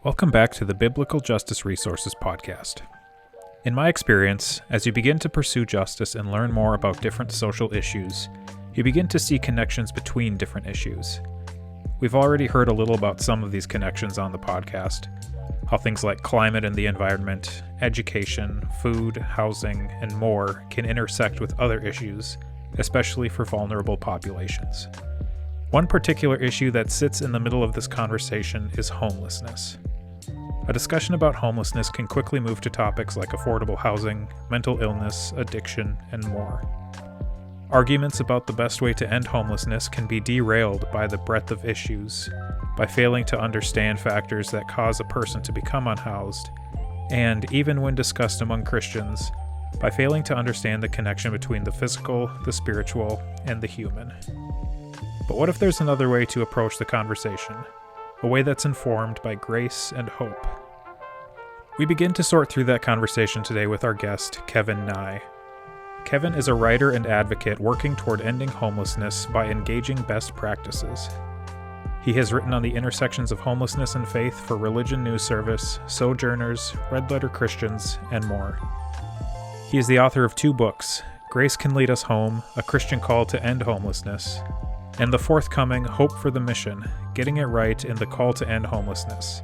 Welcome back to the Biblical Justice Resources podcast. In my experience, as you begin to pursue justice and learn more about different social issues, you begin to see connections between different issues. We've already heard a little about some of these connections on the podcast, how things like climate and the environment, education, food, housing, and more can intersect with other issues, especially for vulnerable populations. One particular issue that sits in the middle of this conversation is homelessness. A discussion about homelessness can quickly move to topics like affordable housing, mental illness, addiction, and more. Arguments about the best way to end homelessness can be derailed by the breadth of issues, by failing to understand factors that cause a person to become unhoused, and, even when discussed among Christians, by failing to understand the connection between the physical, the spiritual, and the human. But what if there's another way to approach the conversation? A way that's informed by grace and hope. We begin to sort through that conversation today with our guest, Kevin Nye. Kevin is a writer and advocate working toward ending homelessness by engaging best practices. He has written on the intersections of homelessness and faith for Religion News Service, Sojourners, Red Letter Christians, and more. He is the author of 2 books, Grace Can Lead Us Home, A Christian Call to End Homelessness, and the forthcoming Hope for the Mission, Getting It Right in the Call to End Homelessness,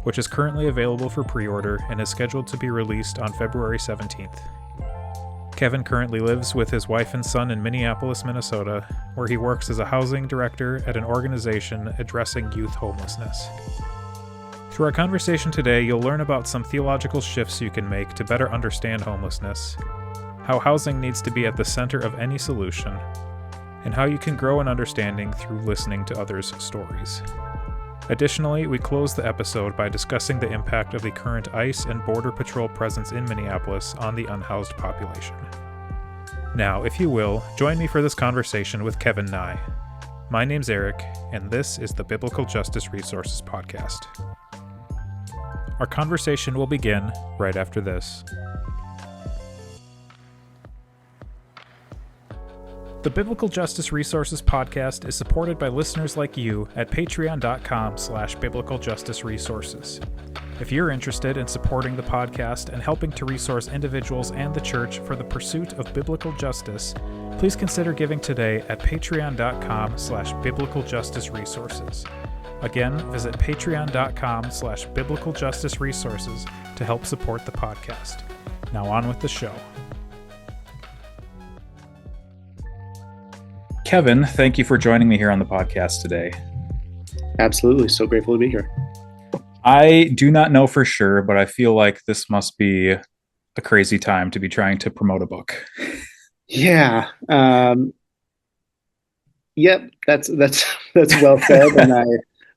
which is currently available for pre-order and is scheduled to be released on February 17th. Kevin currently lives with his wife and son in Minneapolis, Minnesota, where he works as a housing director at an organization addressing youth homelessness. Through our conversation today, you'll learn about some theological shifts you can make to better understand homelessness, how housing needs to be at the center of any solution, and how you can grow an understanding through listening to others' stories. Additionally, we close the episode by discussing the impact of the current ICE and Border Patrol presence in Minneapolis on the unhoused population. Now, if you will, join me for this conversation with Kevin Nye. My name's Eric, and this is the Biblical Justice Resources podcast. Our conversation will begin right after this. The Biblical Justice Resources podcast is supported by listeners like you at patreon.com/biblicaljusticeresources. If you're interested in supporting the podcast and helping to resource individuals and the church for the pursuit of biblical justice, please consider giving today at patreon.com/biblicaljusticeresources. Again, visit patreon.com/biblicaljusticeresources to help support the podcast. Now on with the show. Kevin, thank you for joining me here on the podcast today. Absolutely. So grateful to be here. I do not know for sure, but I feel like this must be a crazy time to be trying to promote a book. Yeah. Yep. That's well said, and I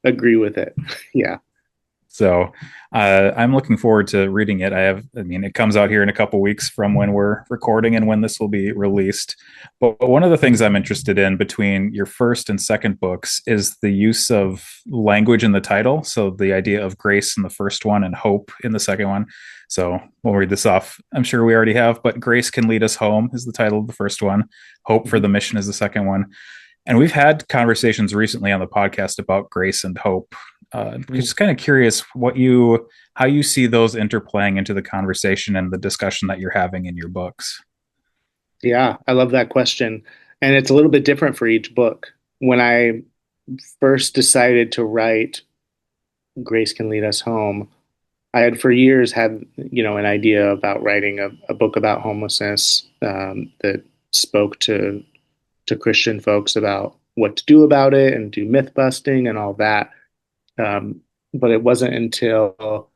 agree with it. Yeah. So I'm looking forward to reading it. It comes out here in a couple weeks from when we're recording and when this will be released. But one of the things I'm interested in between your first and second books is the use of language in the title. So the idea of grace in the first one and hope in the second one. So we'll read this off. I'm sure we already have, but Grace Can Lead Us Home is the title of the first one. Hope for the Mission is the second one. And we've had conversations recently on the podcast about grace and hope. Just kind of curious how you see those interplaying into the conversation and the discussion that you're having in your books. Yeah, I love that question. And it's a little bit different for each book. When I first decided to write Grace Can Lead Us Home, I had for years had, an idea about writing a book about homelessness that spoke to Christian folks about what to do about it and do myth busting and all that. But it wasn't until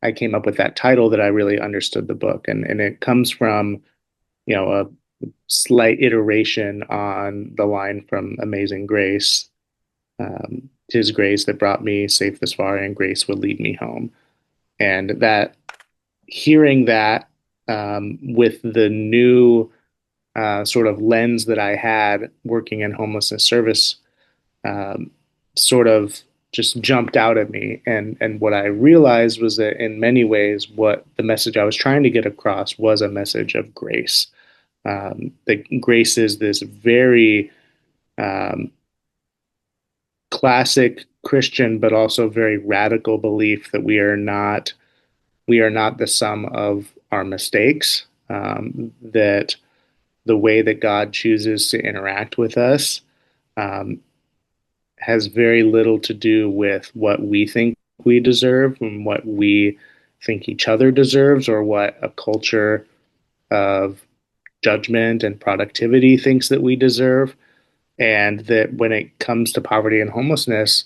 I came up with that title that I really understood the book. And it comes from, a slight iteration on the line from Amazing Grace. "'Tis grace that brought me safe this far, and grace will lead me home." And that, hearing that with the new sort of lens that I had working in homelessness service, sort of just jumped out at me. And what I realized was that in many ways, what the message I was trying to get across was a message of grace. That grace is this very classic Christian, but also very radical belief that we are not the sum of our mistakes. That the way that God chooses to interact with us um, has very little to do with what we think we deserve and what we think each other deserves, or what a culture of judgment and productivity thinks that we deserve. And that when it comes to poverty and homelessness,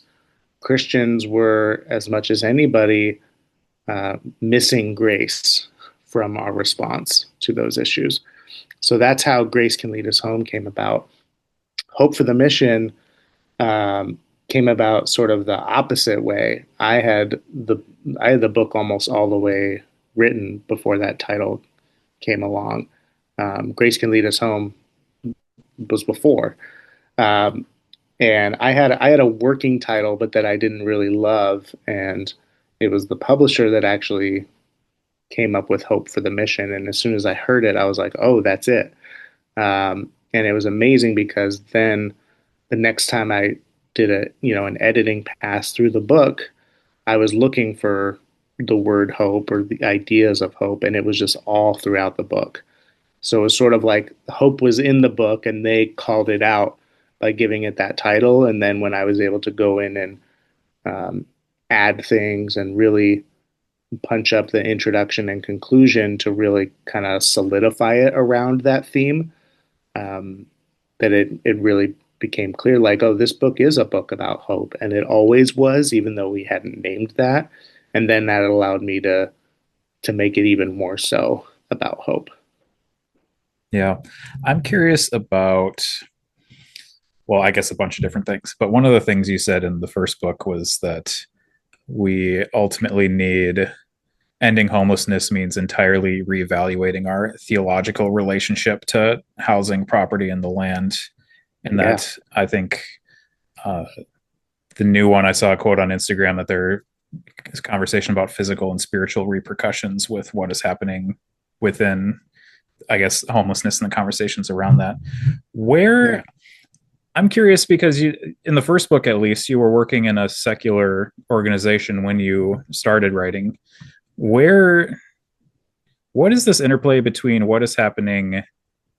Christians were, as much as anybody, missing grace from our response to those issues. So that's how Grace Can Lead Us Home came about. Hope for the Mission came about sort of the opposite way. I had the book almost all the way written before that title came along. Grace Can Lead Us Home was before, um, and I had a working title, but that I didn't really love, and it was the publisher that actually came up with Hope for the Mission. And as soon as I heard it, I was like, oh, that's it. And it was amazing because then the next time I did an editing pass through the book, I was looking for the word hope or the ideas of hope, and it was just all throughout the book. So it was sort of like hope was in the book, and they called it out by giving it that title. And then when I was able to go in and um, add things and really punch up the introduction and conclusion to really kind of solidify it around that theme, um, that it really became clear, like, oh, this book is a book about hope, and it always was, even though we hadn't named that. And then that allowed me to make it even more so about hope. Yeah. I'm curious about, well, I guess a bunch of different things, but one of the things you said in the first book was that we ultimately need ending homelessness means entirely reevaluating our theological relationship to housing, property, and the land. And Yeah, that I think uh, the new one, I saw a quote on Instagram that there is conversation about physical and spiritual repercussions with what is happening within, I guess, homelessness and the conversations around that. yeah. Where I'm curious because you, in the first book at least, you were working in a secular organization when you started writing. Where, what is this interplay between what is happening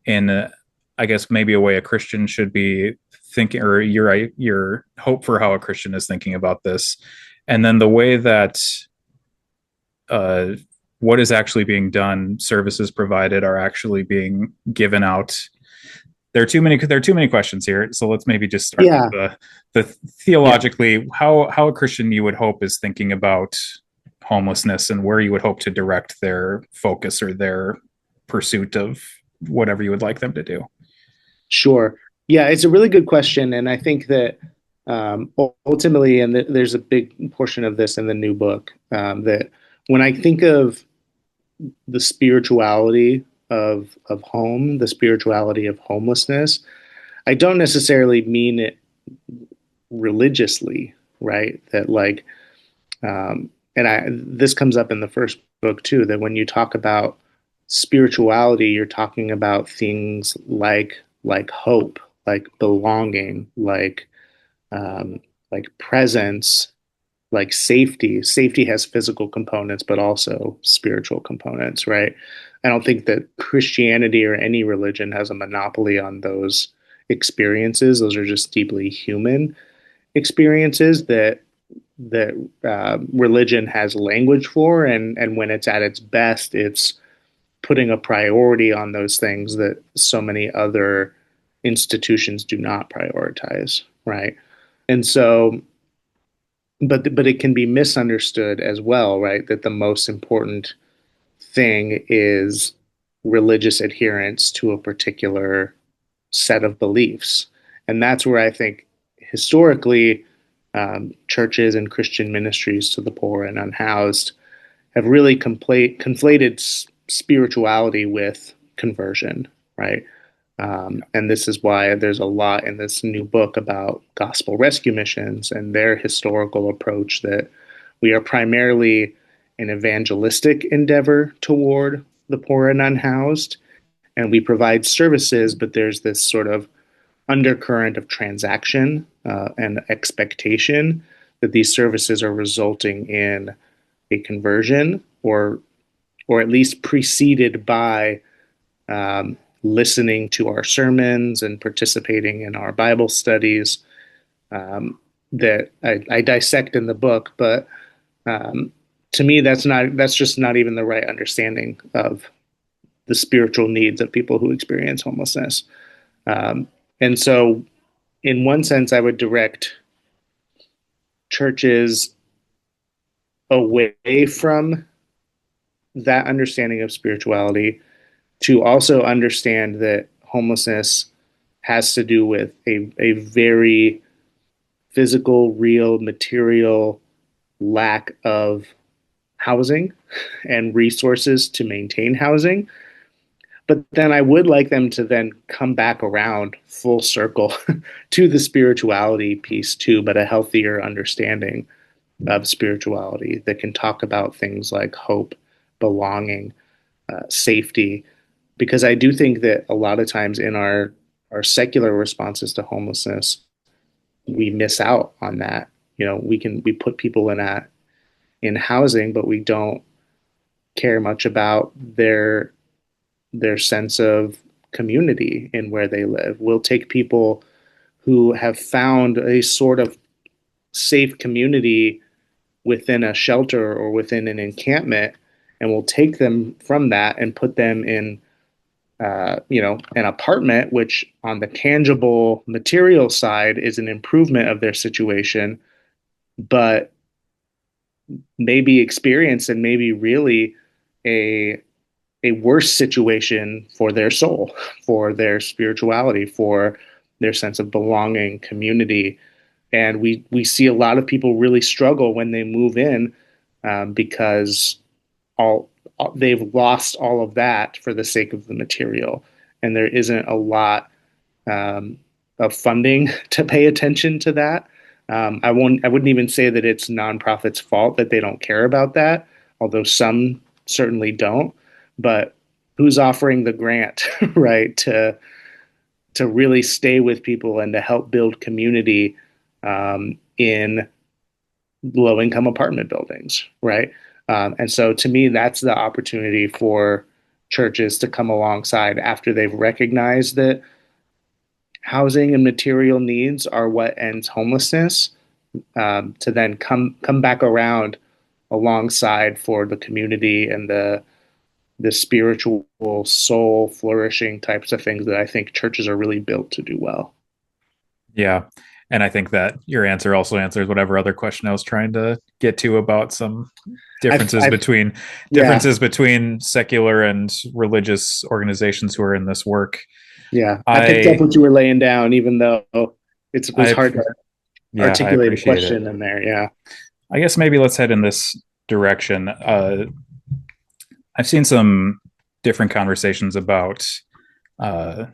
in, I guess, maybe a way a Christian should be thinking, or your hope for how a Christian is thinking about this, and then the way that uh, what is actually being done, services provided are actually being given out. There are too many questions here, so let's maybe just start with Yeah, the yeah. theologically how a Christian you would hope is thinking about homelessness and where you would hope to direct their focus or their pursuit of whatever you would like them to do. Sure. Yeah, it's a really good question. And I think that ultimately, and there's a big portion of this in the new book, that when I think of the spirituality of home, the spirituality of homelessness, I don't necessarily mean it religiously, right? That like, and this comes up in the first book too, that when you talk about spirituality, you're talking about things like hope, like belonging, um, like presence, like safety. Safety has physical components, but also spiritual components, right? I don't think that Christianity or any religion has a monopoly on those experiences. Those are just deeply human experiences that religion has language for, and when it's at its best, it's putting a priority on those things that so many other institutions do not prioritize, right? And so, but it can be misunderstood as well, right? That the most important thing is religious adherence to a particular set of beliefs, and that's where I think historically churches and Christian ministries to the poor and unhoused have really conflated spirituality with conversion, right? And this is why there's a lot in this new book about gospel rescue missions and their historical approach, that we are primarily an evangelistic endeavor toward the poor and unhoused, and we provide services, but there's this sort of undercurrent of transaction and expectation that these services are resulting in a conversion or at least preceded by listening to our sermons and participating in our Bible studies that I dissect in the book. But to me, that's just not even the right understanding of the spiritual needs of people who experience homelessness. Um, and so, in one sense, I would direct churches away from that understanding of spirituality to also understand that homelessness has to do with a very physical, real, material lack of housing and resources to maintain housing. But then I would like them to then come back around full circle to the spirituality piece too, but a healthier understanding of spirituality that can talk about things like hope, belonging, safety, because I do think that a lot of times in our secular responses to homelessness, we miss out on that. We put people in housing, but we don't care much about their sense of community in where they live. We'll take people who have found a sort of safe community within a shelter or within an encampment, and we'll take them from that and put them in an apartment, which on the tangible material side is an improvement of their situation, but maybe experience and maybe really a a worse situation for their soul, for their spirituality, for their sense of belonging, community. And we see a lot of people really struggle when they move in because they've lost all of that for the sake of the material, and there isn't a lot um, of funding to pay attention to that. I wouldn't even say that it's nonprofits' fault that they don't care about that, although some certainly don't. But who's offering the grant, right, to really stay with people and to help build community in low income apartment buildings, right? And so to me, that's the opportunity for churches to come alongside after they've recognized that housing and material needs are what ends homelessness, to then come back around alongside for the community and the spiritual soul flourishing types of things that I think churches are really built to do well. Yeah. And I think that your answer also answers whatever other question I was trying to get to about some differences I've between yeah, secular and religious organizations who are in this work. yeah. I picked up I what you were laying down, even though it was I hard to yeah, I articulate a appreciate it. question in there. Yeah. I guess maybe let's head in this direction. I've seen some different conversations about uh,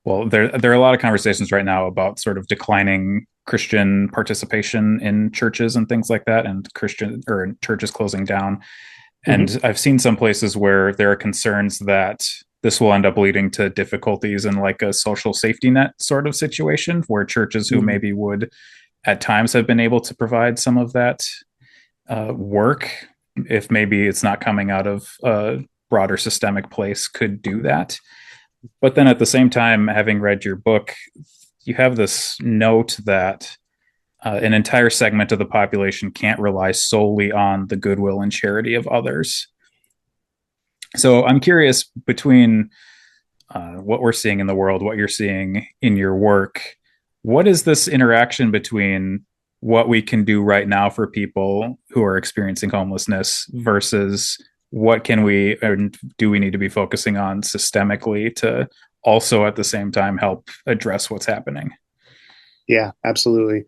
well, there are a lot of conversations right now about sort of declining Christian participation in churches and things like that, and Christian or churches closing down. Hmm. And I've seen some places where there are concerns that this will end up leading to difficulties in like a social safety net sort of situation where churches who Hmm. maybe would at times have been able to provide some of that work, if maybe it's not coming out of a broader systemic place, could do that. But then at the same time, having read your book, you have this note that an entire segment of the population can't rely solely on the goodwill and charity of others. So I'm curious between what we're seeing in the world, what you're seeing in your work, what is this interaction between what we can do right now for people who are experiencing homelessness versus what can we or do we need to be focusing on systemically to also at the same time help address what's happening? Yeah, absolutely.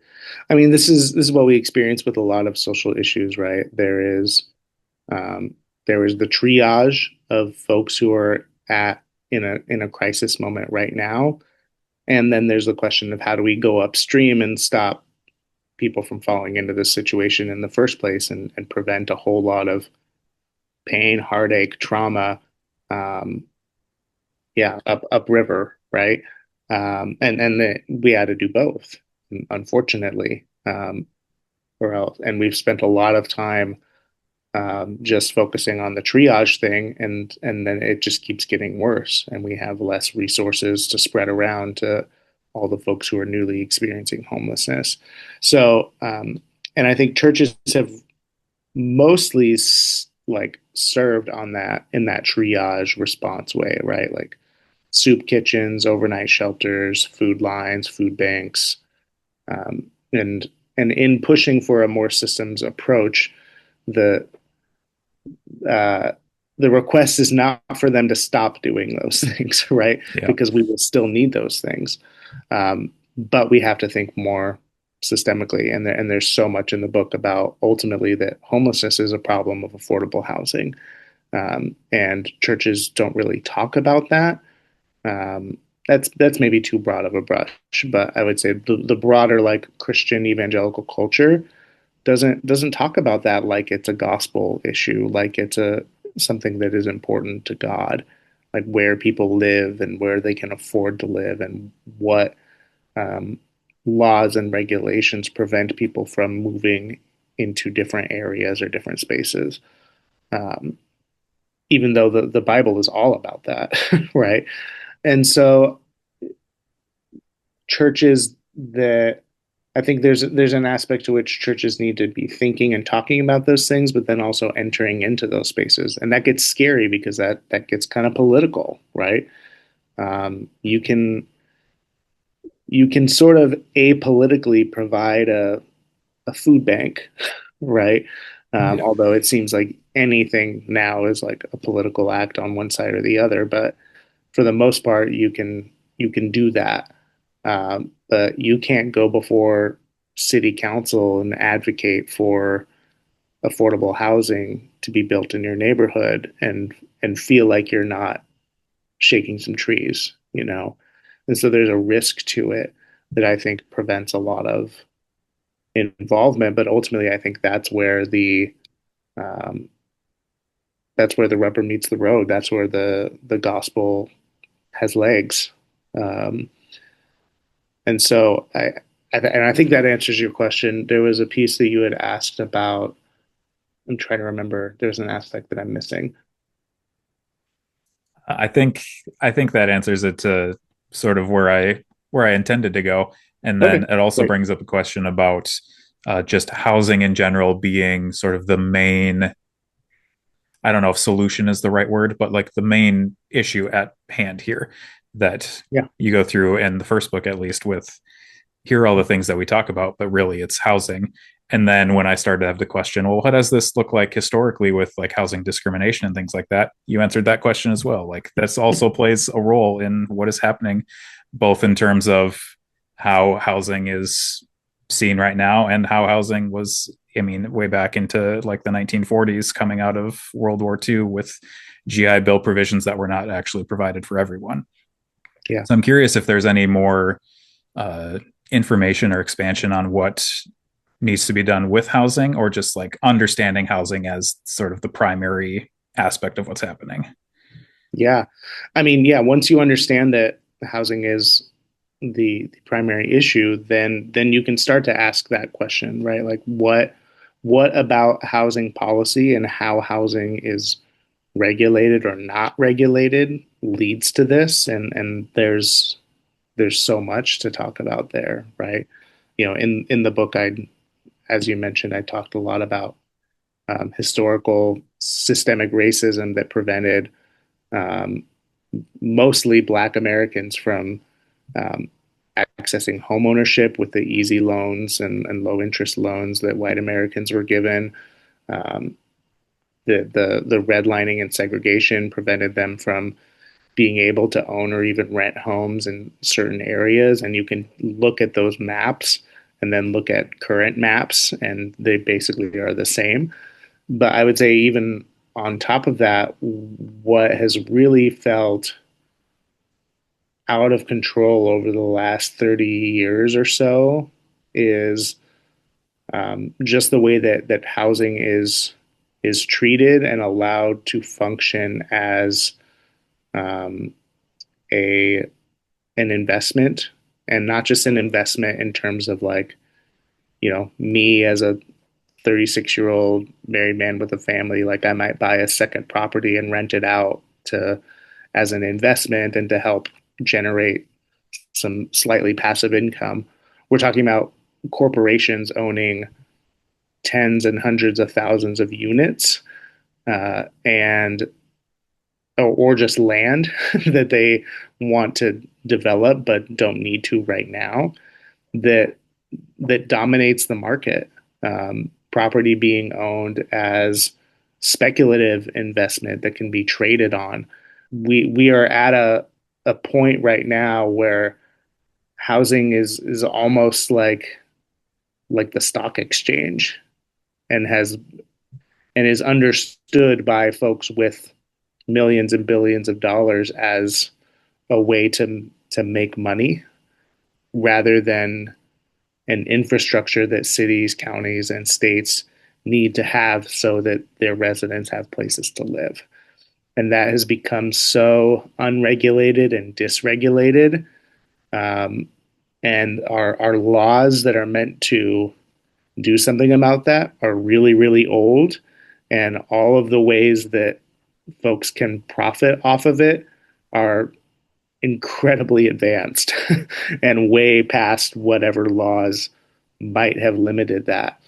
I mean, this is what we experience with a lot of social issues, right? Um, there is the triage of folks who are at in a crisis moment right now, and then there's the question of how do we go upstream and stop people from falling into this situation in the first place and prevent a whole lot of pain, heartache, trauma, um, yeah, upriver, right? We had to do both, unfortunately, or else. And we've spent a lot of time just focusing on the triage thing, and then it just keeps getting worse, and we have less resources to spread around to all the folks who are newly experiencing homelessness. So, and I think churches have mostly like served on that in that triage response way, right? Like soup kitchens, overnight shelters, food lines, food banks, um, and and in pushing for a more systems approach, the uh, the request is not for them to stop doing those things, right? Yeah. Because we will still need those things, but we have to think more systemically. And there's so much in the book about ultimately that homelessness is a problem of affordable housing, and churches don't really talk about that. Um, that's maybe too broad of a brush, but I would say the broader like Christian evangelical culture doesn't talk about that like it's a gospel issue, like it's a something that is important to God, like where people live and where they can afford to live and what um, laws and regulations prevent people from moving into different areas or different spaces. Um, Even though the Bible is all about that, right? And so churches that I think there's an aspect to which churches need to be thinking and talking about those things, but then also entering into those spaces, and that gets scary because that gets kind of political, right? You can sort of apolitically provide a food bank, right? Yeah. Although it seems like anything now is like a political act on one side or the other, but for the most part, you can do that, but you can't go before city council and advocate for affordable housing to be built in your neighborhood and feel like you're not shaking some trees, you know. And so there's a risk to it that I think prevents a lot of involvement. But ultimately, I think um, that's where the rubber meets the road. That's where the gospel has legs. Um, And so and I think that answers your question. There was a piece that you had asked about. I'm trying to remember. There's an aspect that I'm missing. I think I think that answers it to sort of where I intended to go. And then Okay, it also great. brings up a question about just housing in general being sort of the main, I don't know if solution is the right word, but like the main issue at hand here that Yeah, you go through in the first book, at least, with here are all the things that we talk about, but really it's housing. And then when I started to have the question, well, what does this look like historically with like housing discrimination and things like that? You answered that question as well. Like this also plays a role in what is happening, both in terms of how housing is seen right now and how housing was, I mean, way back into like the 1940s coming out of World War II with GI Bill provisions that were not actually provided for everyone. yeah, So I'm curious if there's any more uh, information or expansion on what needs to be done with housing or just like understanding housing as sort of the primary aspect of what's happening. yeah. I mean, yeah. Once you understand that housing is the primary issue, then you can start to ask that question, right? Like, what about housing policy and how housing is regulated or not regulated leads to this? And there's so much to talk about there, right? You know, in the book, as you mentioned, I talked a lot about historical systemic racism that prevented um, mostly Black Americans from um, accessing homeownership with the easy loans and low interest loans that white Americans were given. Um, the redlining and segregation prevented them from being able to own or even rent homes in certain areas. And you can look at those maps and then look at current maps, and they basically are the same. But I would say, even on top of that, what has really felt out of control over the last 30 years or so is just the way that housing is treated and allowed to function as um, a an investment, and not just an investment in terms of like, me as a 36-year-old married man with a family, like I might buy a second property and rent it out to as an investment and to help generate some slightly passive income. We're talking about corporations owning tens and hundreds of thousands of units, and or just land that they want to develop but don't need to right now, that dominates the market. Property being owned as speculative investment that can be traded on. We are at a point right now where housing is almost like the stock exchange, and has and is understood by folks with millions and billions of dollars as a way to make money rather than an infrastructure that cities, counties, and states need to have so that their residents have places to live. And that has become so unregulated and dysregulated. Um, and our laws that are meant to do something about that are really, really old. And all of the ways that folks can profit off of it are incredibly advanced and way past whatever laws might have limited that.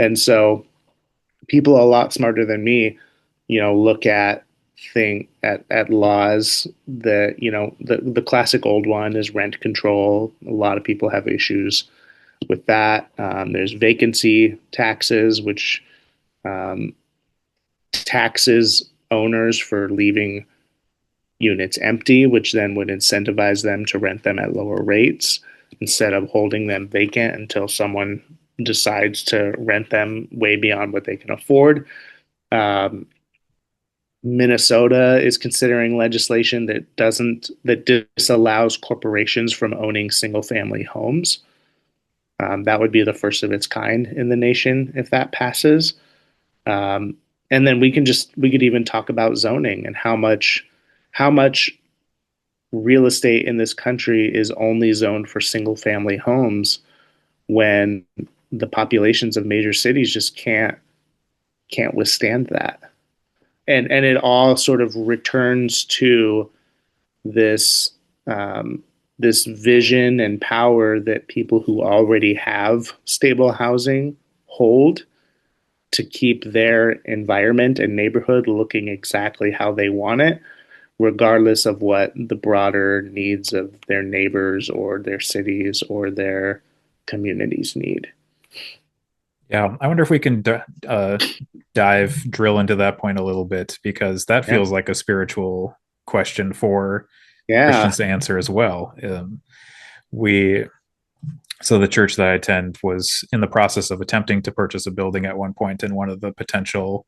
And so people a lot smarter than me, look at laws that, the classic old one is rent control. A lot of people have issues with that. There's vacancy taxes, which taxes owners for leaving units empty, which then would incentivize them to rent them at lower rates instead of holding them vacant until someone decides to rent them way beyond what they can afford. Um, Minnesota is considering legislation that disallows corporations from owning single family homes. That would be the first of its kind in the nation if that passes. Um, and then we could even talk about zoning and how much real estate in this country is only zoned for single family homes when the populations of major cities just can't withstand that. And it all sort of returns to this this vision and power that people who already have stable housing hold to keep their environment and neighborhood looking exactly how they want it, regardless of what the broader needs of their neighbors or their cities or their communities need. Yeah, I wonder if we can drill into that point a little bit, because that Yeah. feels like a spiritual question for Yeah. Christians to answer as well. We so the church that I attend was in the process of attempting to purchase a building at one point, and one of the potential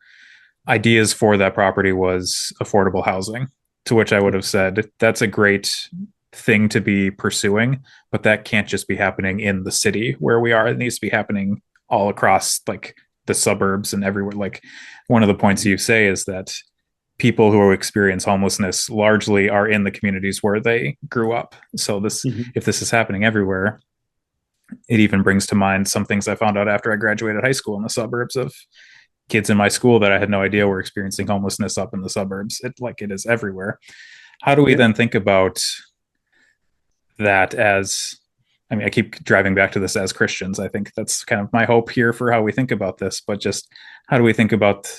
ideas for that property was affordable housing. To which I would have said, that's a great thing to be pursuing, but that can't just be happening in the city where we are. It needs to be happening all across like the suburbs and everywhere. Like, one of the points you say is that people who experience homelessness largely are in the communities where they grew up. So this, Mhm. if this is happening everywhere, it even brings to mind some things I found out after I graduated high school in the suburbs, of kids in my school that I had no idea were experiencing homelessness up in the suburbs. It is everywhere. How do we Yeah. then think about that as, I mean, I keep driving back to this as Christians. I think that's kind of my hope here for how we think about this, but just how do we think about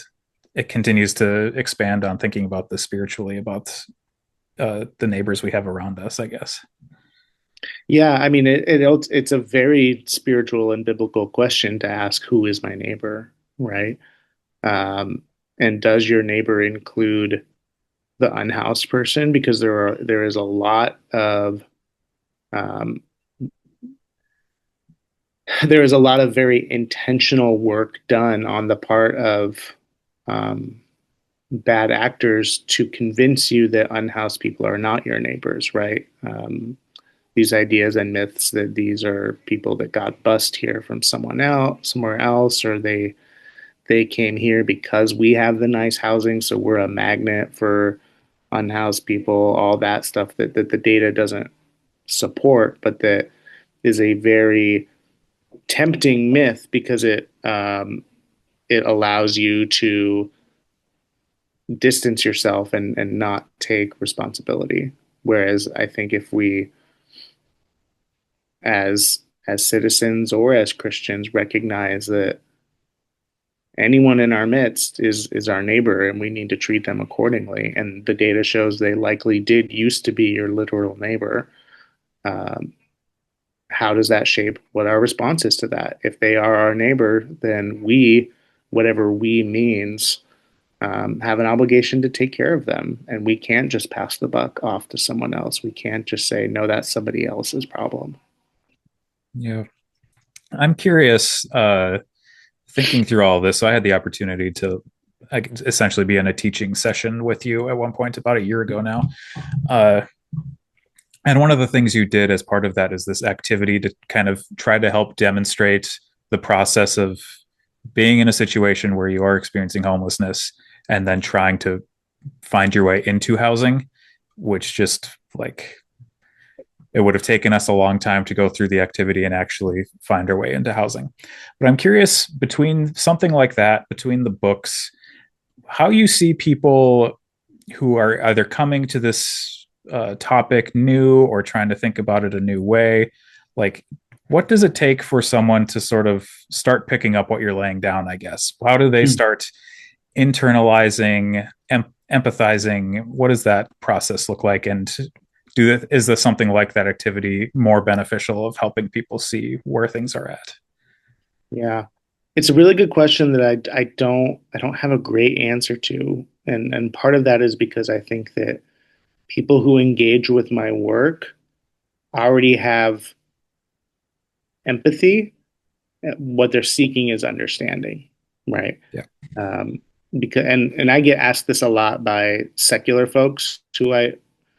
it continues to expand on thinking about this spiritually, about the neighbors we have around us, I guess. Yeah, I mean, it's a very spiritual and biblical question to ask, who is my neighbor, right? Um, and does your neighbor include the unhoused person? Because there is a lot of um, there is a lot of very intentional work done on the part of um, bad actors to convince you that unhoused people are not your neighbors, right? These ideas and myths that these are people that got bussed here from somewhere else, or they came here because we have the nice housing, so we're a magnet for unhoused people. All that stuff that the data support, but that is a very tempting myth because it allows you to distance yourself and not take responsibility. Whereas I think if we, as citizens or as Christians, recognize that anyone in our midst is our neighbor and we need to treat them accordingly, and the data shows they likely did used to be your literal neighbor. Um, how does that shape what our response is to that? If they are our neighbor, then we, whatever we means, have an obligation to take care of them. And we can't just pass the buck off to someone else. We can't just say, no, that's somebody else's problem. Yeah. I'm curious, thinking through all of this. So I had the opportunity to essentially be in a teaching session with you at one point about a year ago now. Uh, and one of the things you did as part of that is this activity to kind of try to help demonstrate the process of being in a situation where you are experiencing homelessness and then trying to find your way into housing, which just like it would have taken us a long time to go through the activity and actually find our way into housing. But I'm curious, between something like that, between the books, how you see people who are either coming to this topic new or trying to think about it a new way. Like, what does it take for someone to sort of start picking up what you're laying down, I guess? How do they start internalizing, empathizing? What does that process look like? And is this something like that activity more beneficial of helping people see where things are at? Yeah. It's a really good question that I don't have a great answer to. And part of that is because I think that people who engage with my work already have empathy. What they're seeking is understanding, right? Yeah. Um, because and I get asked this a lot by secular folks who I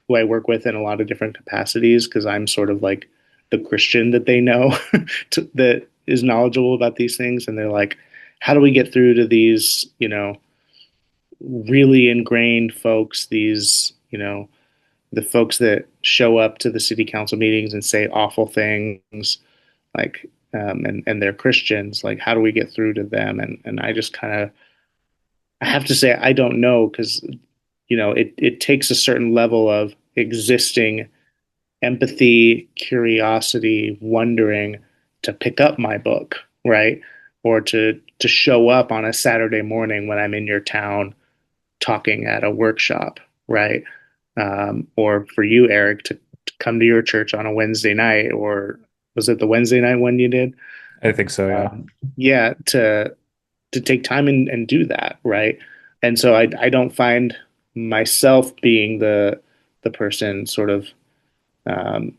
work with in a lot of different capacities because I'm sort of like the Christian that they know that is knowledgeable about these things, and they're like, how do we get through to these, really ingrained folks, these, the folks that show up to the city council meetings and say awful things, like, and they're Christians. Like, how do we get through to them? And I just kind of, I have to say, I don't know because, it takes a certain level of existing empathy, curiosity, wondering to pick up my book, right? Or to show up on a Saturday morning when I'm in your town talking at a workshop, right? Or for you, Eric, to come to your church on a Wednesday night, or was it the Wednesday night one you did? I think so, yeah. Yeah, to take time and do that, right? And so I don't find myself being the person sort of um,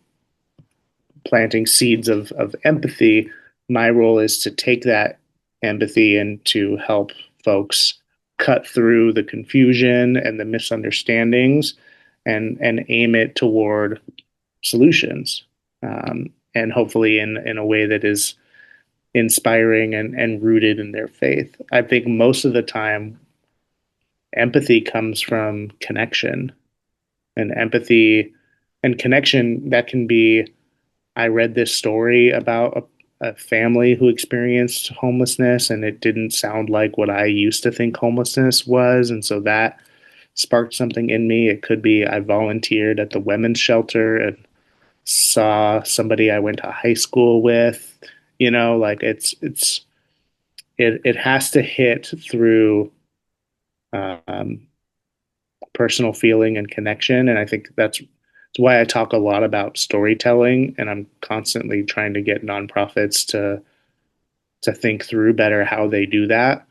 planting seeds of empathy. My role is to take that empathy and to help folks cut through the confusion and the misunderstandings and aim it toward solutions. And hopefully in a way that is inspiring and rooted in their faith. I think most of the time, empathy comes from connection, and empathy and connection that can be, I read this story about a family who experienced homelessness, and it didn't sound like what I used to think homelessness was. And so that sparked something in me. It could be I volunteered at the women's shelter and saw somebody I went to high school with. Like it has to hit through um, personal feeling and connection. And I think that's why I talk a lot about storytelling, and I'm constantly trying to get nonprofits to think through better how they do that,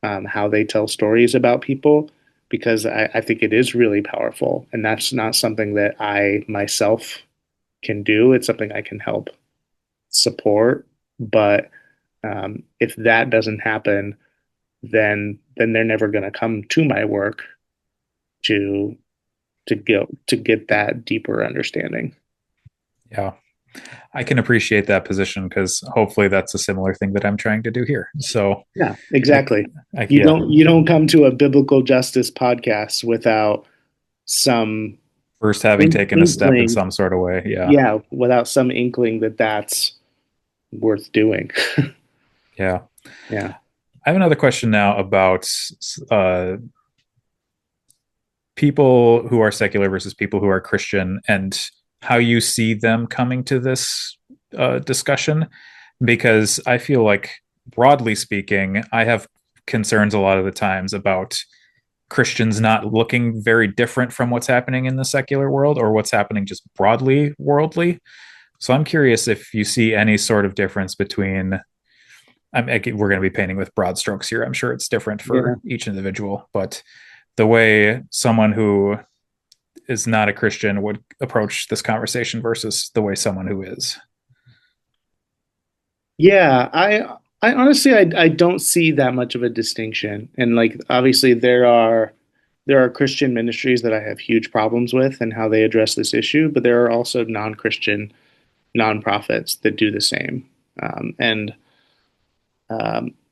how they tell stories about people, because I think it is really powerful, and that's not something that I myself can do. It's something I can help support, but if that doesn't happen, then they're never going to come to my work to to get that deeper understanding. Yeah. I can appreciate that position because hopefully that's a similar thing that I'm trying to do here. So, Yeah, I, exactly. You yeah, don't you don't come to a biblical justice podcast without some First having taken a step in inkling, some sort of way. Yeah. yeah, without some inkling that that's worth doing. Yeah. Yeah. I have another question now about uh, people who are secular versus people who are Christian and how you see them coming to this discussion. Because I feel like, broadly speaking, I have concerns a lot of the times about Christians not looking very different from what's happening in the secular world or what's happening just broadly worldly. So I'm curious if you see any sort of difference between. We're going to be painting with broad strokes here. I'm sure it's different Yeah. for each individual, but the way someone who is not a Christian would approach this conversation versus the way someone who is. Yeah, I honestly I don't see that much of a distinction. And like obviously there are Christian ministries that I have huge problems with and how they address this issue, but there are also non-Christian nonprofits that do the same. And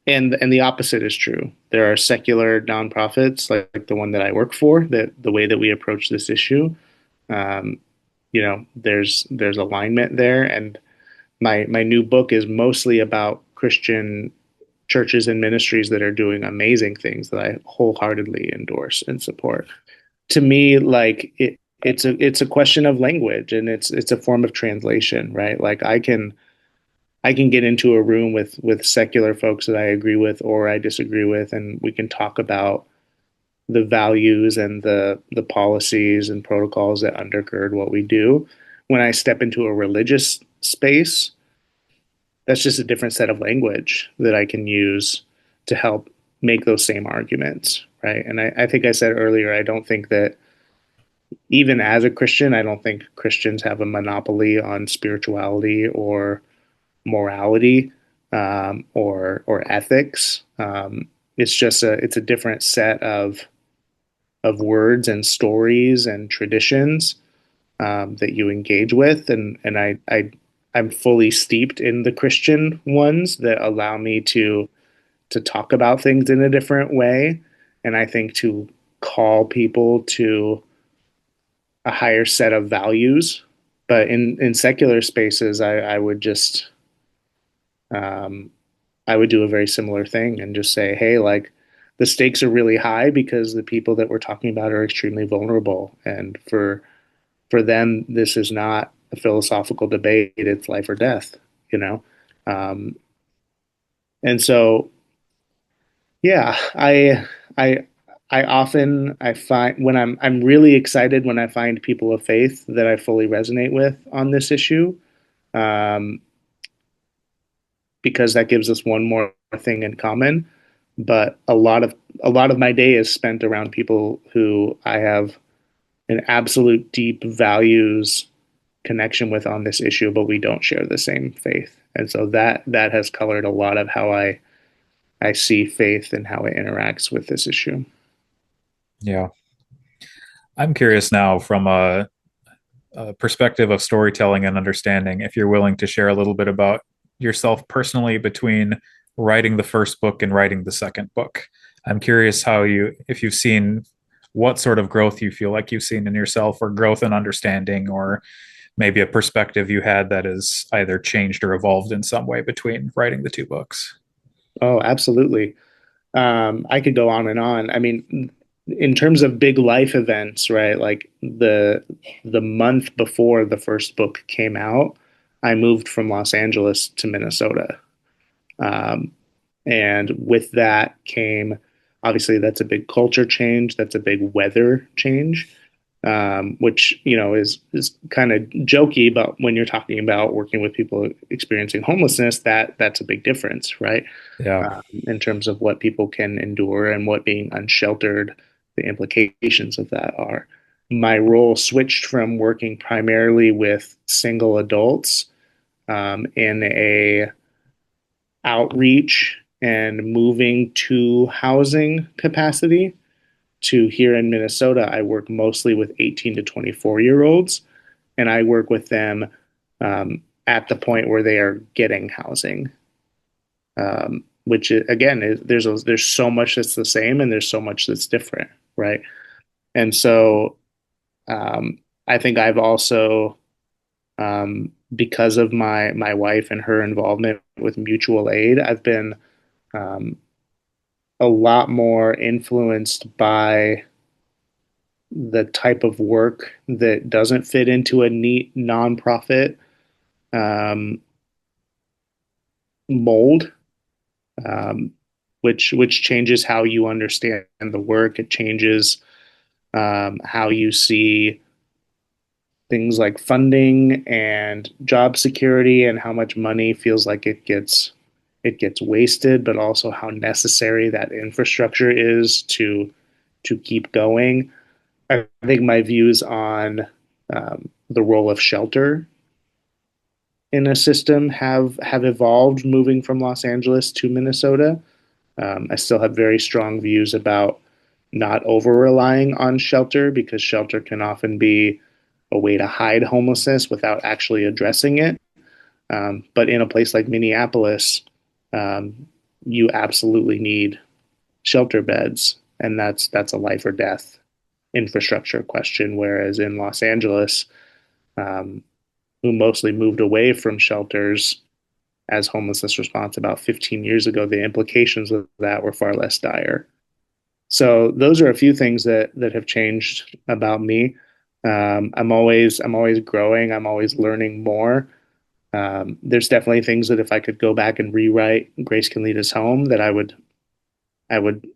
and the opposite is true. There are secular nonprofits like the one that I work for that the way that we approach this issue, um, there's alignment there. And my new book is mostly about Christian churches and ministries that are doing amazing things that I wholeheartedly endorse and support. To me, like it's a question of language and it's a form of translation, right? Like I can get into a room with secular folks that I agree with or I disagree with, and we can talk about the values and the policies and protocols that undergird what we do. When I step into a religious space, that's just a different set of language that I can use to help make those same arguments, right? And I think I said earlier, I don't think that even as a Christian, I don't think Christians have a monopoly on spirituality or morality or ethics. It's a different set of words and stories and traditions that you engage with, and I'm fully steeped in the Christian ones that allow me to talk about things in a different way, and I think to call people to a higher set of values. But in secular spaces, I would just um, I would do a very similar thing and just say, hey, like the stakes are really high because the people that we're talking about are extremely vulnerable, and for them, this is not a philosophical debate; it's life or death, you know. Um, and so, yeah, I I often I find when I'm really excited when I find people of faith that I fully resonate with on this issue, um, because that gives us one more thing in common. But a lot of my day is spent around people who I have an absolute deep values connection with on this issue, but we don't share the same faith. And so that has colored a lot of how I see faith and how it interacts with this issue. Yeah. I'm curious now from a perspective of storytelling and understanding, if you're willing to share a little bit about yourself personally between writing the first book and writing the second book. I'm curious if you've seen what sort of growth you feel like you've seen in yourself, or growth in understanding, or maybe a perspective you had that has either changed or evolved in some way between writing the two books. Oh, absolutely. I could go on and on. I mean, in terms of big life events, right? Like the month before the first book came out, I moved from Los Angeles to Minnesota. Um, and with that came, obviously, that's a big culture change. That's a big weather change, which is kind of jokey. But when you're talking about working with people experiencing homelessness, that's a big difference, right? Yeah. In terms of what people can endure and what being unsheltered, the implications of that are. My role switched from working primarily with single adults in a outreach and moving to housing capacity to here in Minnesota. I work mostly with 18 to 24-year-olds, and I work with them at the point where they are getting housing. Which again there's so much that's the same and there's so much that's different, right? And so I think I've also, because of my wife and her involvement with mutual aid, I've been um, a lot more influenced by the type of work that doesn't fit into a neat nonprofit um, mold, um, which changes how you understand the work. It changes how you see things like funding and job security and how much money feels like it gets wasted, but also how necessary that infrastructure is to keep going. I think my views on the role of shelter in a system have evolved moving from Los Angeles to Minnesota. I still have very strong views about not over relying on shelter because shelter can often be a way to hide homelessness without actually addressing it. But in a place like Minneapolis, um, you absolutely need shelter beds, and that's a life or death infrastructure question. Whereas in Los Angeles, um, who mostly moved away from shelters as homelessness response about 15 years ago, the implications of that were far less dire. So those are a few things that have changed about me. I'm always growing. I'm always learning more. There's definitely things that if I could go back and rewrite Grace Can Lead Us Home, that I would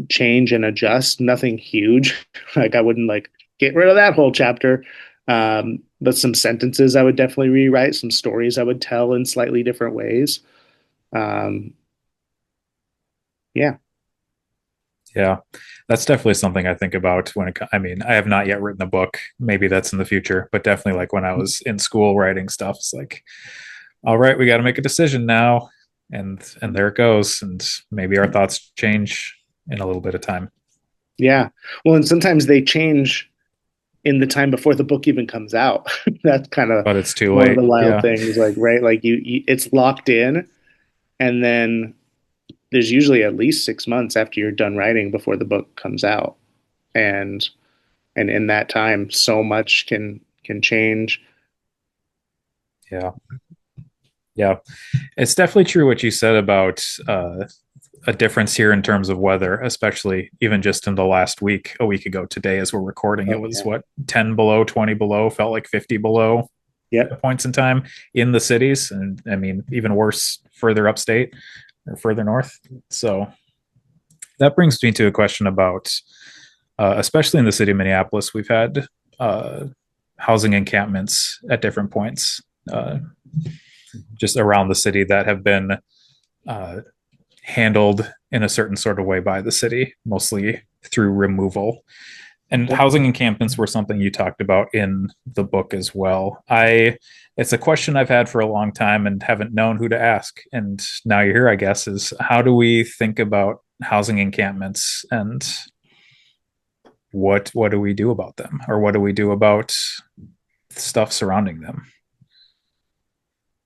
change and adjust. Nothing huge. Like I wouldn't like get rid of that whole chapter. But some sentences I would definitely rewrite. Some stories I would tell in slightly different ways. Um, yeah, Yeah, that's definitely something I think about I mean, I have not yet written a book. Maybe that's in the future, but definitely like when I was in school writing stuff, it's like, all right, we got to make a decision now, and there it goes, and maybe our thoughts change in a little bit of time, yeah. Well, and sometimes they change in the time before the book even comes out. That's kind of but it's too one of the late. wild Yeah, things, like right, like it's locked in, and then there's usually at least 6 months after you're done writing before the book comes out, and and in that time, so much can change. yeah, yeah. It's definitely true what you said about a difference here in terms of weather, especially even just in the last week, a week ago today, as we're recording, Oh it was yeah, what 10 below, 20 below, felt like 50 below yep, at points in time in the cities, and I mean even worse further upstate or further north. So that brings me to a question about, especially in the city of Minneapolis, we've had uh, housing encampments at different points just around the city that have been uh, handled in a certain sort of way by the city, mostly through removal. And yep. housing encampments were something you talked about in the book as well. It's a question I've had for a long time and haven't known who to ask. And now you're here, I guess, is how do we think about housing encampments and what do we do about them? Or what do we do about stuff surrounding them?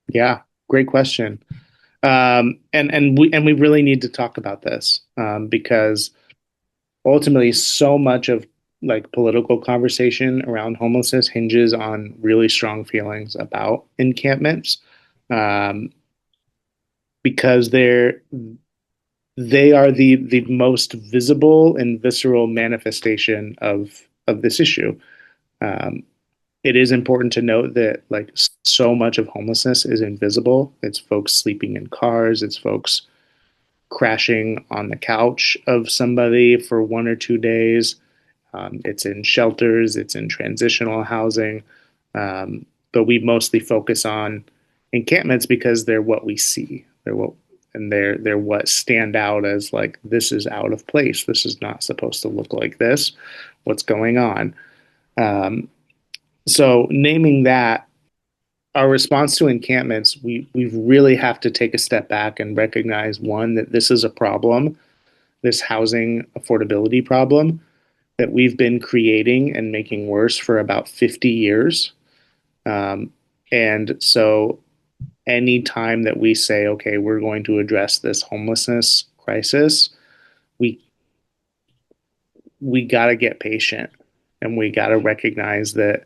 Yeah, great question. And we really need to talk about this because ultimately, so much of like political conversation around homelessness hinges on really strong feelings about encampments um, because they are the most visible and visceral manifestation of this issue. Um, it is important to note that like so much of homelessness is invisible. It's folks sleeping in cars. It's folks crashing on the couch of somebody for 1 or 2 days. It's in shelters. It's in transitional housing. But we mostly focus on encampments because they're what we see. They're what stand out as like this is out of place. This is not supposed to look like this. What's going on? Um, so naming that, our response to encampments, we really have to take a step back and recognize one that this is a problem, this housing affordability problem that we've been creating and making worse for about 50 years. Um, and so any time that we say, okay, we're going to address this homelessness crisis, we we got to get patient and we got to recognize that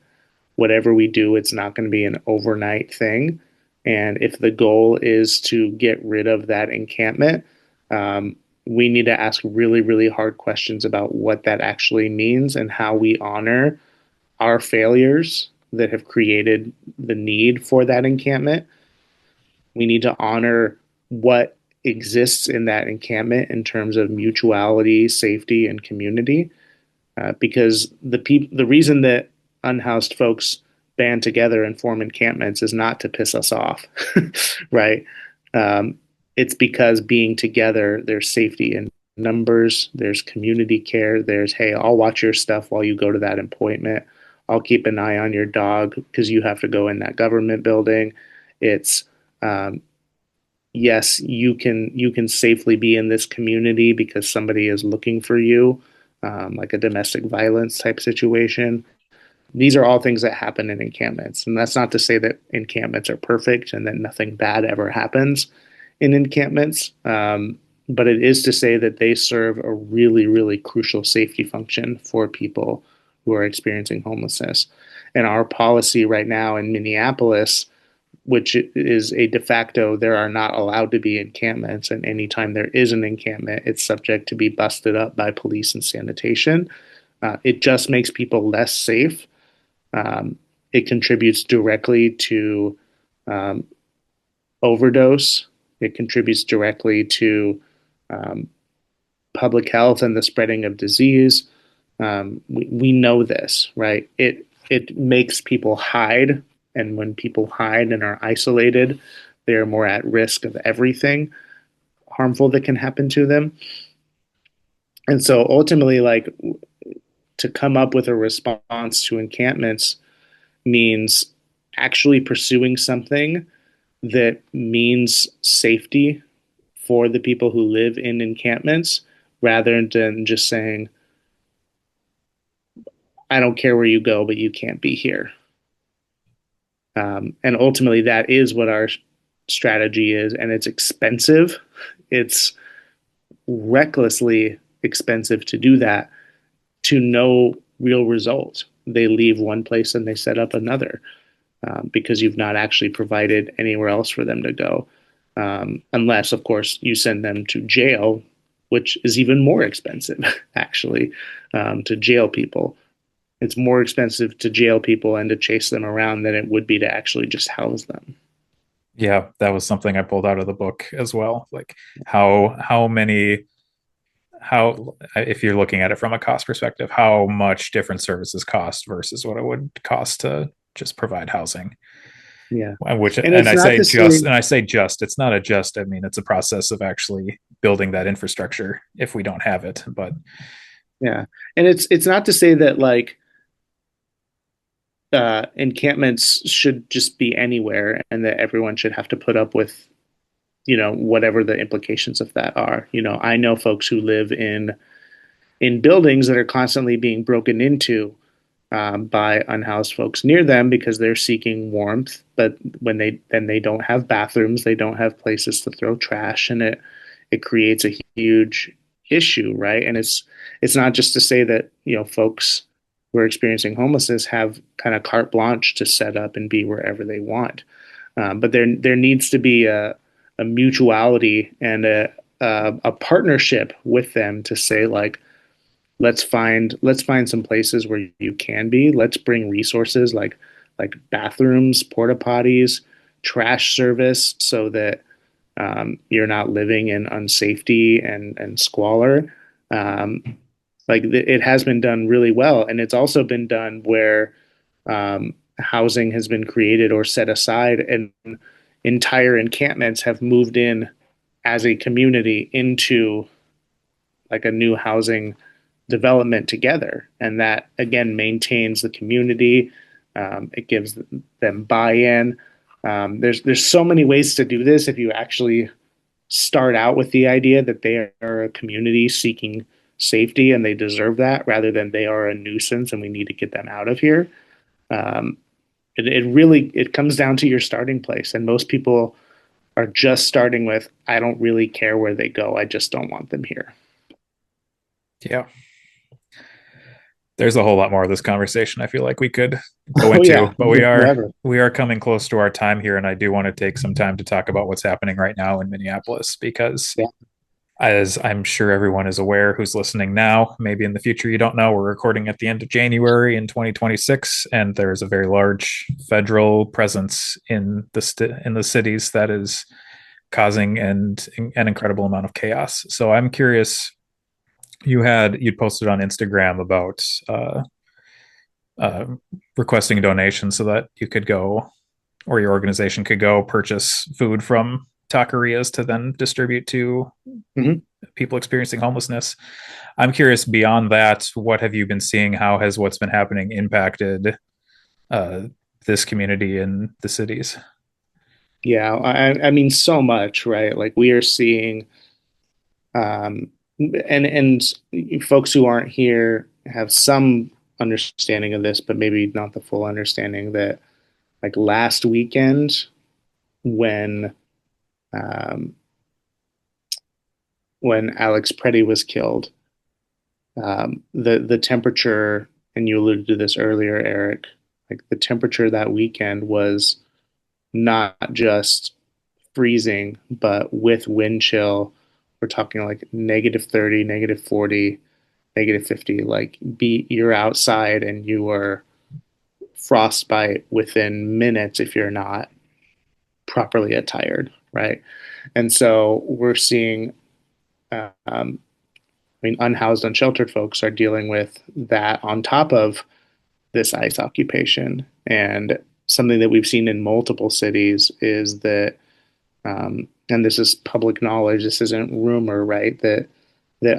whatever we do, it's not going to be an overnight thing. And if the goal is to get rid of that encampment, um, we need to ask really, really hard questions about what that actually means and how we honor our failures that have created the need for that encampment. We need to honor what exists in that encampment in terms of mutuality, safety, and community. Because the reason that unhoused folks band together and form encampments is not to piss us off, right? Um, it's because being together, there's safety in numbers, there's community care, there's, hey, I'll watch your stuff while you go to that appointment. I'll keep an eye on your dog because you have to go in that government building. It's um, yes, you can safely be in this community because somebody is looking for you, like a domestic violence type situation. These are all things that happen in encampments, and that's not to say that encampments are perfect and that nothing bad ever happens in encampments. But it is to say that they serve a really, really crucial safety function for people who are experiencing homelessness. And our policy right now in Minneapolis, which is a de facto, there are not allowed to be encampments. And anytime there is an encampment, it's subject to be busted up by police and sanitation. It just makes people less safe. It contributes directly to um, overdose. It contributes directly to um, public health and the spreading of disease. We know this, right? It makes people hide, and when people hide and are isolated, they are more at risk of everything harmful that can happen to them. And so ultimately, like, to come up with a response to encampments means actually pursuing something that means safety for the people who live in encampments rather than just saying, I don't care where you go, but you can't be here. And ultimately, that is what our strategy is. And it's expensive. It's recklessly expensive to do that to no real result. They leave one place and they set up another because you've not actually provided anywhere else for them to go. Unless, of course, you send them to jail, which is even more expensive, actually, to jail people. It's more expensive to jail people and to chase them around than it would be to actually just house them. Yeah, that was something I pulled out of the book as well. Like how many how if you're looking at it from a cost perspective, how much different services cost versus what it would cost to just provide housing. Yeah. Which And it's not to say, and I say just, it's not a just, I mean it's a process of actually building that infrastructure if we don't have it. But yeah. And it's not to say that like encampments should just be anywhere and that everyone should have to put up with, whatever the implications of that are. I know folks who live in buildings that are constantly being broken into by unhoused folks near them because they're seeking warmth. But when they don't have bathrooms, they don't have places to throw trash, and it creates a huge issue, right? And it's not just to say that folks who are experiencing homelessness have kind of carte blanche to set up and be wherever they want, but there needs to be a mutuality and a partnership with them to say like let's find some places where you can be. Let's bring resources like bathrooms, porta potties, trash service, so that you're not living in unsafety and squalor. Um, it has been done really well, and it's also been done where housing has been created or set aside, and entire encampments have moved in as a community into like a new housing development together. And that again maintains the community. It gives them buy-in. There's so many ways to do this if you actually start out with the idea that they are a community seeking safety and they deserve that rather than they are a nuisance and we need to get them out of here. Um, it really it comes down to your starting place, and most people are just starting with, I don't really care where they go, I just don't want them here. yeah. There's a whole lot more of this conversation I feel like we could go Oh yeah, into, but we are forever. we are coming close to our time here, and I do want to take some time to talk about what's happening right now in Minneapolis because, Yeah. as I'm sure everyone is aware who's listening now, maybe in the future you don't know, we're recording at the end of January in 2026, and there's a very large federal presence in in the cities that is causing an incredible amount of chaos. So I'm curious. You'd posted on Instagram about uh, requesting donations so that you could go, or your organization could go purchase food from taquerias to then distribute to Mhm. people experiencing homelessness. I'm curious, beyond that, what have you been seeing? How has what's been happening impacted uh, this community in the cities? Yeah, I mean so much, right? Like we are seeing um and folks who aren't here have some understanding of this, but maybe not the full understanding that like last weekend when um when Alex Preddy was killed, the temperature, and you alluded to this earlier, Eric, like the temperature that weekend was not just freezing, but with wind chill, we're talking like -30, -40, -50. Like you're outside and you are frostbite within minutes if you're not properly attired, right? And so we're seeing, I mean, unhoused, unsheltered folks are dealing with that on top of this ICE occupation. And something that we've seen in multiple cities is that, and this is public knowledge, this isn't rumor, right? That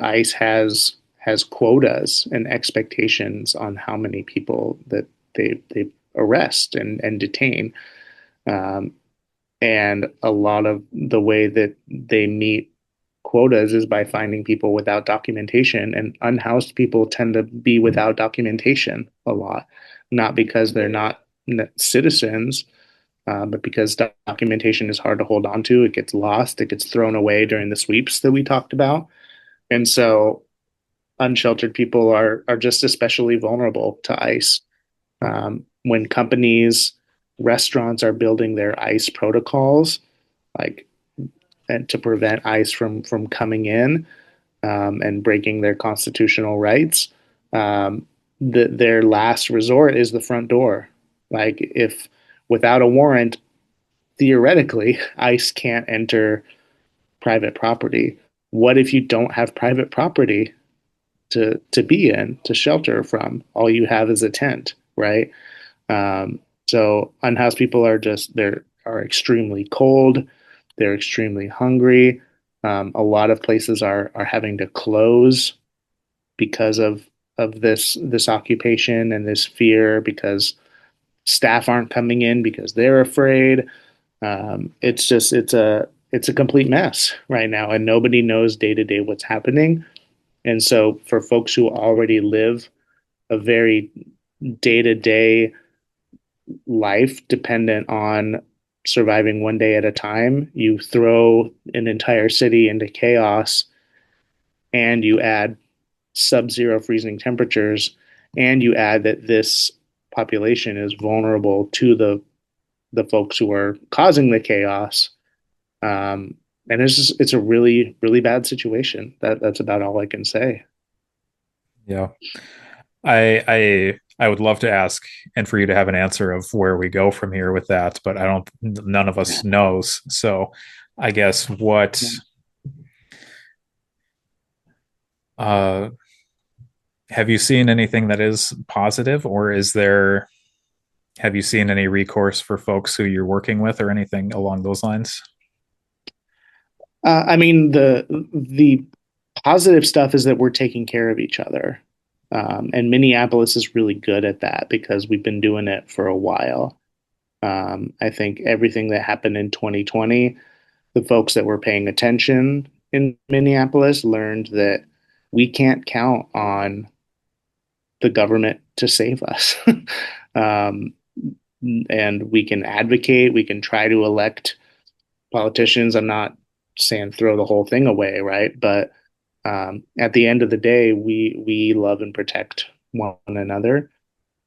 ICE has quotas and expectations on how many people that they arrest and detain. Um, and a lot of the way that they meet quotas is by finding people without documentation, and unhoused people tend to be without documentation a lot, not because they're not citizens, but because documentation is hard to hold on to. It gets lost, it gets thrown away during the sweeps that we talked about. And so unsheltered people are just especially vulnerable to ICE. When companies, restaurants are building their ICE protocols, like, and to prevent ICE from coming in, and breaking their constitutional rights, their last resort is the front door. Like if without a warrant, theoretically, ICE can't enter private property. What if you don't have private property to be in, to shelter from? All you have is a tent, right? So unhoused people are extremely cold. They're extremely hungry. A lot of places are having to close because of this occupation and this fear, because staff aren't coming in because they're afraid. It's a complete mess right now, and nobody knows day to day what's happening. And so, for folks who already live a very day to day life dependent on surviving one day at a time, you throw an entire city into chaos, and you add sub-zero freezing temperatures, and you add that this population is vulnerable to the folks who are causing the chaos. Um, and it's a really really bad situation. That's about all I can say. Yeah, I would love to ask and for you to have an answer of where we go from here with that, but I don't. None of us knows. So, I guess what uh, have you seen anything that is positive, or is there? Have you seen any recourse for folks who you're working with, or anything along those lines? I mean, the positive stuff is that we're taking care of each other, and Minneapolis is really good at that because we've been doing it for a while. I think everything that happened in 2020, the folks that were paying attention in Minneapolis learned that we can't count on the government to save us. um, and we can advocate, we can try to elect politicians. I'm not saying throw the whole thing away, right? But at the end of the day, we love and protect one another.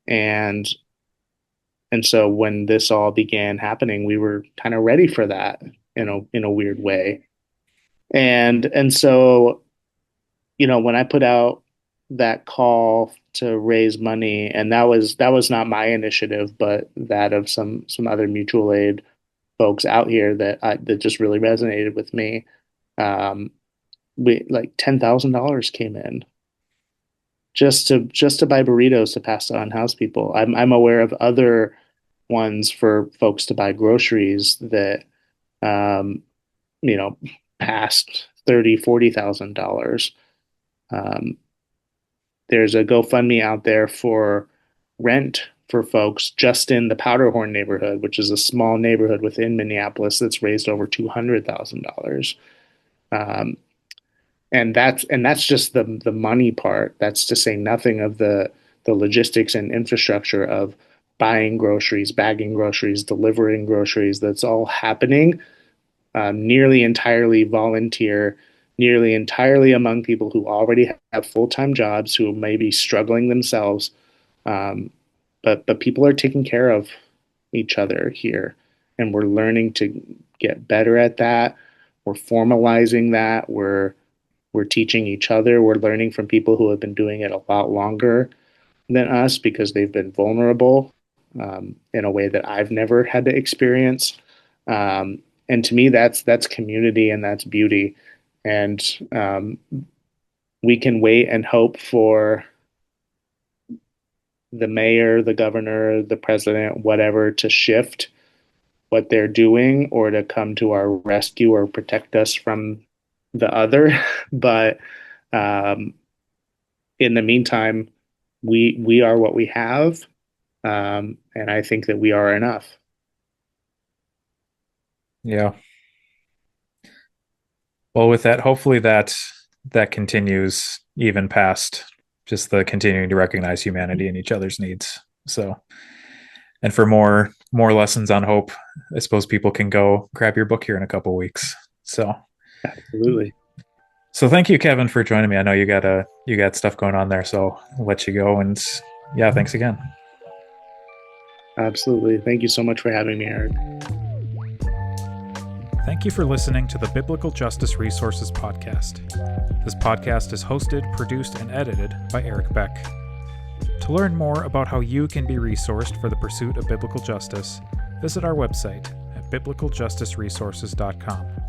And and so when this all began happening, we were kind of ready for that in a weird way. And so, when I put out that call to raise money, and that was not my initiative, but that of some other mutual aid folks out here that just really resonated with me. Um, we like $10,000 came in just to buy burritos to pass to unhoused people. I'm aware of other ones for folks to buy groceries that um, you know past 30, $40,000. Um, there's a GoFundMe out there for rent for folks just in the Powderhorn neighborhood, which is a small neighborhood within Minneapolis that's raised over $200,000. Um, and that's just the money part. That's to say nothing of the logistics and infrastructure of buying groceries, bagging groceries, delivering groceries. That's all happening nearly entirely volunteer, nearly entirely among people who already have full-time jobs, who may be struggling themselves. Um, but people are taking care of each other here, and we're learning to get better at that. We're formalizing that. We're teaching each other. We're learning from people who have been doing it a lot longer than us because they've been vulnerable in a way that I've never had to experience. Um, and to me, that's community and that's beauty. And we can wait and hope for the mayor, the governor, the president, whatever, to shift what they're doing or to come to our rescue or protect us from the other. But um, in the meantime, we are what we have, and I think that we are enough. Yeah. Well, with that, hopefully that continues even past just the continuing to recognize humanity and each other's needs. So, and for more lessons on hope, I suppose people can go grab your book here in a couple weeks. So, Absolutely. so thank you, Kevin, for joining me. I know you got stuff going on there, so I'll let you go. And yeah, thanks again. Absolutely. Thank you so much for having me, Eric. Thank you for listening to the Biblical Justice Resources Podcast. This podcast is hosted, produced, and edited by Eric Beck. To learn more about how you can be resourced for the pursuit of biblical justice, visit our website at biblicaljusticeresources.com.